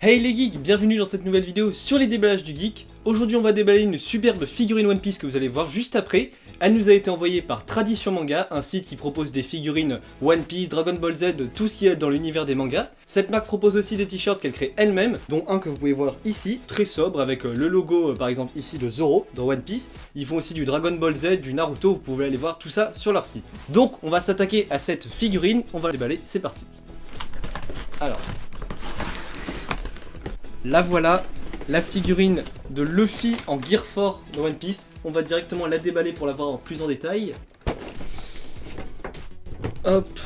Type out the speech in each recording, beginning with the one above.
Hey les geeks, bienvenue dans cette nouvelle vidéo sur les déballages du geek. Aujourd'hui on va déballer une superbe figurine One Piece que vous allez voir juste après. Elle nous a été envoyée par Tradition Manga, un site qui propose des figurines One Piece, Dragon Ball Z, tout ce qui est dans l'univers des mangas. Cette marque propose aussi des t-shirts qu'elle crée elle-même, dont un que vous pouvez voir ici, très sobre, avec le logo par exemple ici de Zoro dans One Piece. Ils font aussi du Dragon Ball Z, du Naruto, vous pouvez aller voir tout ça sur leur site. Donc on va s'attaquer à cette figurine, on va la déballer, c'est parti. Alors... là voilà, la figurine de Luffy en Gear 4 de One Piece. On va directement la déballer pour la voir en plus en détail. Hop.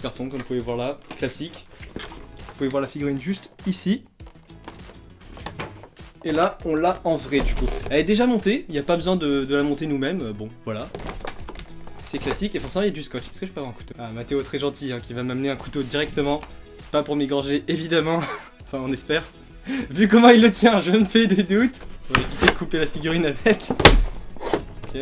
Carton comme vous pouvez voir là, classique. Vous pouvez voir la figurine juste ici. Et là, on l'a en vrai du coup. Elle est déjà montée, il n'y a pas besoin de la monter nous-mêmes, bon voilà. C'est classique et forcément il y a du scotch. Est-ce que je peux avoir un couteau? Ah, Mathéo très gentil hein, qui va m'amener un couteau directement. Pas pour m'égorger évidemment. Enfin on espère. Vu comment il le tient, je me fais des doutes. On va éviter de couper la figurine avec. Ok.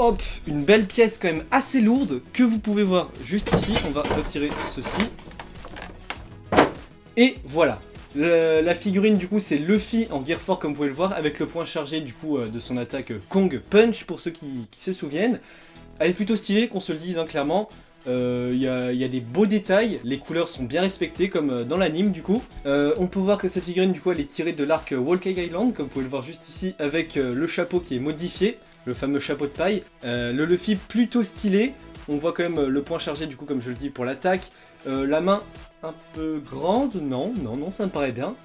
Hop, une belle pièce quand même assez lourde que vous pouvez voir juste ici. On va retirer ceci. Et voilà. La figurine du coup c'est Luffy en Gear 4 comme vous pouvez le voir avec le point chargé du coup de son attaque Kong Punch pour ceux qui se souviennent. Elle est plutôt stylée qu'on se le dise hein, clairement. Il y a des beaux détails, les couleurs sont bien respectées comme dans l'anime du coup. On peut voir que cette figurine du coup elle est tirée de l'arc Whole Cake Island comme vous pouvez le voir juste ici avec le chapeau qui est modifié. Le fameux chapeau de paille. Le Luffy plutôt stylé. On voit quand même le point chargé du coup comme je le dis pour l'attaque. La main un peu grande. Non, ça me paraît bien.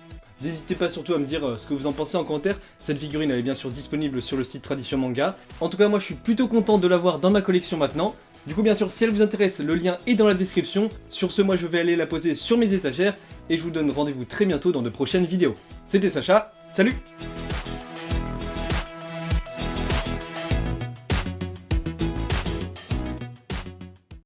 N'hésitez pas surtout à me dire ce que vous en pensez en commentaire. Cette figurine elle est bien sûr disponible sur le site Tradition Manga. En tout cas moi je suis plutôt content de l'avoir dans ma collection maintenant. Du coup bien sûr si elle vous intéresse le lien est dans la description. Sur ce moi je vais aller la poser sur mes étagères. Et je vous donne rendez-vous très bientôt dans de prochaines vidéos. C'était Sacha, salut!